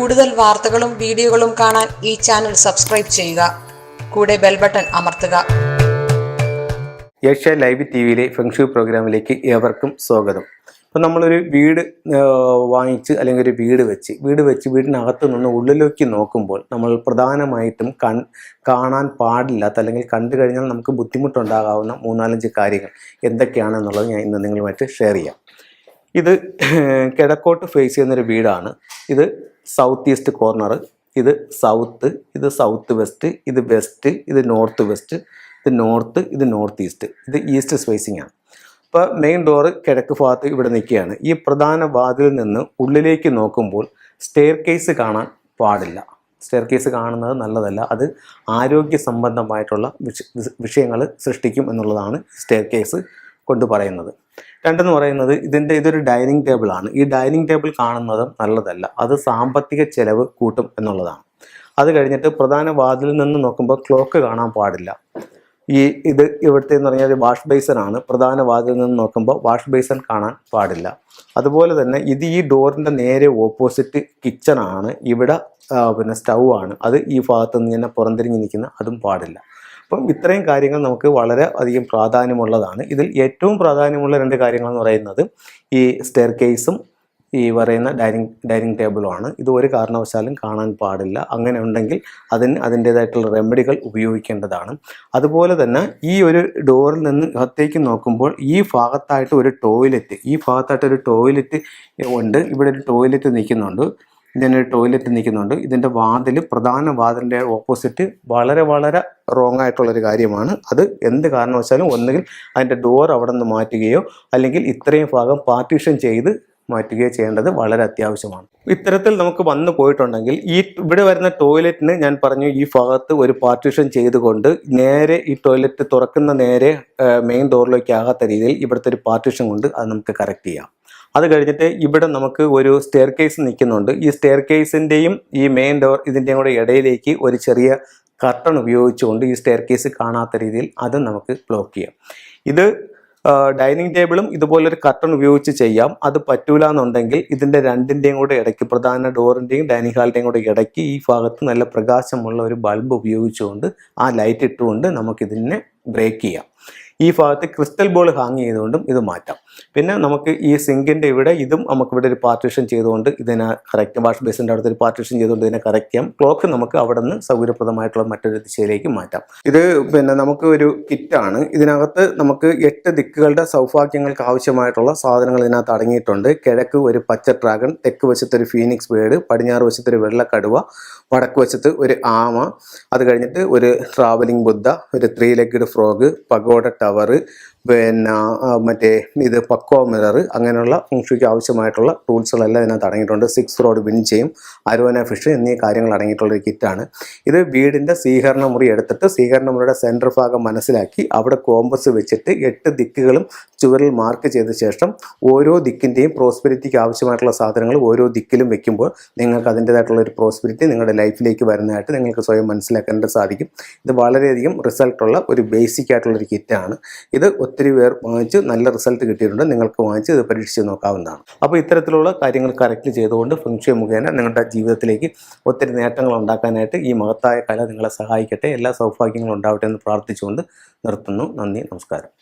കൂടുതൽ വാർത്തകളും വീഡിയോകളും കാണാൻ ഈ ചാനൽ സബ്സ്ക്രൈബ് ചെയ്യുക. കൂടെ ബെൽ ബട്ടൺ അമർത്തുക. ഏഷ്യ ലൈവ് ടിവിയിലെ ഫെങ്ഷു പ്രോഗ്രാമിലേക്ക് ഏവർക്കും സ്വാഗതം. ഇപ്പോൾ നമ്മളൊരു വീട് വാങ്ങിച്ച് അല്ലെങ്കിൽ ഒരു വീട് വെച്ച് വീടിനകത്ത് നിന്ന് ഉള്ളിലേക്ക് നോക്കുമ്പോൾ നമ്മൾ പ്രധാനമായിട്ടും കാണാൻ പാടില്ലാത്ത അല്ലെങ്കിൽ കണ്ടു കഴിഞ്ഞാൽ നമുക്ക് ബുദ്ധിമുട്ടുണ്ടാകാവുന്ന 3-4 കാര്യങ്ങൾ എന്തൊക്കെയാണെന്നുള്ളത് ഞാൻ ഇന്ന് നിങ്ങളുമായിട്ട് ഷെയർ ചെയ്യാം. ഇത് കിഴക്കോട്ട് ഫേസ് ചെയ്യുന്നൊരു വീടാണ്. ഇത് സൗത്ത് ഈസ്റ്റ് കോർണർ, ഇത് സൗത്ത്, ഇത് സൗത്ത് വെസ്റ്റ്, ഇത് വെസ്റ്റ്, ഇത് നോർത്ത് വെസ്റ്റ്, ഇത് നോർത്ത്, ഇത് നോർത്ത് ഈസ്റ്റ്, ഇത് ഈസ്റ്റ് ഫേസിംഗ് ആണ്. അപ്പോൾ മെയിൻ ഡോറ് കിഴക്ക് ഭാഗത്ത് ഇവിടെ നിൽക്കുകയാണ്. ഈ പ്രധാന വാതിലിൽ നിന്ന് ഉള്ളിലേക്ക് നോക്കുമ്പോൾ സ്റ്റെയർ കേസ് കാണാൻ പാടില്ല. സ്റ്റെയർ കേസ് കാണുന്നത് നല്ലതല്ല. അത് ആരോഗ്യ സംബന്ധമായിട്ടുള്ള വിഷയങ്ങൾ സൃഷ്ടിക്കും എന്നുള്ളതാണ് സ്റ്റെയർ കേസ് കൊണ്ട് പറയുന്നത്. രണ്ടെന്ന് പറയുന്നത് ഇതൊരു ഡൈനിങ് ടേബിൾ ആണ്. ഈ ഡൈനിങ് ടേബിൾ കാണുന്നത് നല്ലതല്ല. അത് സാമ്പത്തിക ചെലവ് കൂട്ടും എന്നുള്ളതാണ്. അത് കഴിഞ്ഞിട്ട് പ്രധാന വാതിലിൽ നിന്ന് നോക്കുമ്പോൾ ക്ലോക്ക് കാണാൻ പാടില്ല. ഇത് ഇവിടുത്തെ എന്ന് പറഞ്ഞാൽ വാഷ് ബേസൺ ആണ്. പ്രധാന വാതിലിൽ നിന്ന് നോക്കുമ്പോൾ വാഷ് ബേസൺ കാണാൻ പാടില്ല. അതുപോലെ തന്നെ ഈ ഡോറിൻ്റെ നേരെ ഓപ്പോസിറ്റ് കിച്ചൺ ആണ്. ഇവിടെ സ്റ്റൗ ആണ്. അത് ഈ ഭാഗത്ത് നിന്ന് ഇങ്ങനെ പുറംതിരിഞ്ഞ് നിൽക്കുന്ന അതും പാടില്ല. അപ്പം ഇത്രയും കാര്യങ്ങൾ നമുക്ക് വളരെ അധികം പ്രാധാന്യമുള്ളതാണ്. ഇതിൽ ഏറ്റവും പ്രാധാന്യമുള്ള 2 കാര്യങ്ങളെന്ന് പറയുന്നത് ഈ സ്റ്റെയർ കേസും ഈ പറയുന്ന ഡൈനിങ് ടേബിളുമാണ്. ഇത് ഒരു കാരണവശാലും കാണാൻ പാടില്ല. അങ്ങനെ ഉണ്ടെങ്കിൽ അതിൻ്റേതായിട്ടുള്ള റെമഡികൾ ഉപയോഗിക്കേണ്ടതാണ്. അതുപോലെ തന്നെ ഈ ഒരു ഡോറിൽ നിന്ന് അകത്തേക്ക് നോക്കുമ്പോൾ ഈ ഭാഗത്തായിട്ട് ഒരു ടോയ്ലറ്റ് ഉണ്ട്. ഇവിടെ ഒരു ടോയ്ലറ്റ് നിൽക്കുന്നുണ്ട്. ഇതിനൊരു ടോയ്ലറ്റ് നിൽക്കുന്നുണ്ട്. ഇതിൻ്റെ പ്രധാന വാതിലിൻ്റെ ഓപ്പോസിറ്റ് വളരെ റോങ് ആയിട്ടുള്ളൊരു കാര്യമാണ്. അത് എന്ത് കാരണവശാലും ഒന്നുകിൽ അതിൻ്റെ ഡോർ അവിടെ നിന്ന് മാറ്റുകയോ അല്ലെങ്കിൽ ഇത്രയും ഭാഗം പാർട്ടീഷൻ ചെയ്ത് മാറ്റുകയോ ചെയ്യേണ്ടത് വളരെ അത്യാവശ്യമാണ്. ഇത്തരത്തിൽ നമുക്ക് വന്നു പോയിട്ടുണ്ടെങ്കിൽ ഇവിടെ വരുന്ന ടോയ്ലറ്റിന് ഞാൻ പറഞ്ഞു ഈ ഭാഗത്ത് ഒരു പാർട്ടീഷൻ ചെയ്തുകൊണ്ട് നേരെ ഈ ടോയ്ലറ്റ് തുറക്കുന്ന നേരെ മെയിൻ ഡോറിലേക്ക് ആകാത്ത രീതിയിൽ ഇവിടുത്തെ ഒരു പാർട്ടീഷൻ കൊണ്ട് അത് നമുക്ക് കറക്റ്റ് ചെയ്യാം. അത് കഴിഞ്ഞിട്ട് ഇവിടെ നമുക്ക് ഒരു സ്റ്റെയർ കേസ് നിൽക്കുന്നുണ്ട്. ഈ സ്റ്റെയർ കേസിൻ്റെയും ഈ മെയിൻ ഡോർ ഇതിൻ്റെയും കൂടെ ഇടയിലേക്ക് ഒരു ചെറിയ കർട്ടൺ ഉപയോഗിച്ചുകൊണ്ട് ഈ സ്റ്റെയർ കേസ് കാണാത്ത രീതിയിൽ അത് നമുക്ക് ബ്ലോക്ക് ചെയ്യാം. ഇത് ഡൈനിങ് ടേബിളും ഇതുപോലൊരു കർട്ടൺ ഉപയോഗിച്ച് ചെയ്യാം. അത് പറ്റൂല എന്നുണ്ടെങ്കിൽ ഇതിൻ്റെ രണ്ടിൻ്റെയും കൂടെ ഇടയ്ക്ക് പ്രധാന ഡോറിൻ്റെയും ഡൈനിങ് ഹാളിൻ്റെയും കൂടെ ഇടയ്ക്ക് ഈ ഭാഗത്ത് നല്ല പ്രകാശമുള്ള ഒരു ബൾബ് ഉപയോഗിച്ചുകൊണ്ട് ആ ലൈറ്റ് ഇട്ടുകൊണ്ട് നമുക്കിതിനെ ബ്രേക്ക് ചെയ്യാം. ഈ ഭാഗത്ത് ക്രിസ്റ്റൽ ബോൾ ഹാങ് ചെയ്തുകൊണ്ടും ഇത് മാറ്റാം. പിന്നെ നമുക്ക് ഈ സിങ്കിൻ്റെ ഇതും നമുക്കിവിടെ ഒരു പാർട്ടീഷൻ ചെയ്തുകൊണ്ട് ഇതിനെ കറക്റ്റ് വാഷ് ബേസിൻ്റെ അടുത്തൊരു പാർട്ടീഷൻ ചെയ്തുകൊണ്ട് ഇതിനെ കറക്റ്റ് ചെയ്യാം. ക്ലോക്ക് നമുക്ക് അവിടെ നിന്ന് സൗകര്യപ്രദമായിട്ടുള്ള മറ്റൊരു ദിശയിലേക്ക് മാറ്റാം. ഇത് നമുക്ക് ഒരു കിറ്റാണ്. ഇതിനകത്ത് നമുക്ക് 8 ദിക്കുകളുടെ സൗഭാഗ്യങ്ങൾക്ക് ആവശ്യമായിട്ടുള്ള സാധനങ്ങൾ ഇതിനകത്ത് അടങ്ങിയിട്ടുണ്ട്. കിഴക്ക് ഒരു പച്ച ഡ്രാഗൺ, തെക്ക് വശത്തൊരു ഫീനിക്സ് ബേർഡ്, പടിഞ്ഞാറ് വശത്തൊരു വെള്ളക്കടുവ, വടക്ക് വശത്ത് ഒരു ആമ, അത് കഴിഞ്ഞിട്ട് ഒരു ട്രാവലിംഗ് ബുദ്ധ, ഒരു 3 ലെഗ്ഡ് ഫ്രോഗ്, പഗോഡ ടവർ, ഇത് പക്കോ മിറർ, അങ്ങനെയുള്ള ഫംഗ്ഷയ്ക്ക് ആവശ്യമായിട്ടുള്ള ടൂൾസുകളെല്ലാം ഇതിനകത്ത് അടങ്ങിയിട്ടുണ്ട്. 6 റോഡ് വിൻചെയും അരോന ഫിഷ് എന്നീ കാര്യങ്ങൾ അടങ്ങിയിട്ടുള്ളൊരു കിറ്റാണ്. ഇത് വീടിൻ്റെ സ്വീകരണ മുറി എടുത്തിട്ട് സ്വീകരണ മുറിയുടെ സെൻറ്റർ ഭാഗം മനസ്സിലാക്കി അവിടെ കോമ്പസ് വെച്ചിട്ട് 8 ദിക്കുകളും ചുവരിൽ മാർക്ക് ചെയ്ത ശേഷം ഓരോ ദിക്കിൻ്റെയും പ്രോസ്പെരിറ്റിക്ക് ആവശ്യമായിട്ടുള്ള സാധനങ്ങൾ ഓരോ ദിക്കിലും വെക്കുമ്പോൾ നിങ്ങൾക്ക് അതിൻ്റേതായിട്ടുള്ള ഒരു പ്രോസ്പെരിറ്റി നിങ്ങളുടെ ലൈഫിലേക്ക് വരുന്നതായിട്ട് നിങ്ങൾക്ക് സ്വയം മനസ്സിലാക്കാൻ സാധിക്കും. ഇത് വളരെയധികം റിസൾട്ടുള്ള ഒരു ബേസിക് ആയിട്ടുള്ളൊരു കിറ്റാണ്. ഇത് ഒത്തിരി പേർ വാങ്ങിച്ച് നല്ല റിസൾട്ട് കിട്ടിയിട്ടുണ്ട്. നിങ്ങൾക്ക് വാങ്ങിച്ച് ഇത് പരീക്ഷിച്ച് നോക്കാവുന്നതാണ്. അപ്പോൾ ഇത്തരത്തിലുള്ള കാര്യങ്ങൾ കറക്റ്റ് ചെയ്തുകൊണ്ട് ഫെങ്ഷു മുഖേന നിങ്ങളുടെ ജീവിതത്തിലേക്ക് ഒത്തിരി നേട്ടങ്ങൾ ഉണ്ടാക്കാനായിട്ട് ഈ മഹത്തായ കല നിങ്ങളെ സഹായിക്കട്ടെ. എല്ലാ സൗഭാഗ്യങ്ങളും ഉണ്ടാവട്ടെ എന്ന് പ്രാർത്ഥിച്ചുകൊണ്ട് നിർത്തുന്നു. നന്ദി, നമസ്കാരം.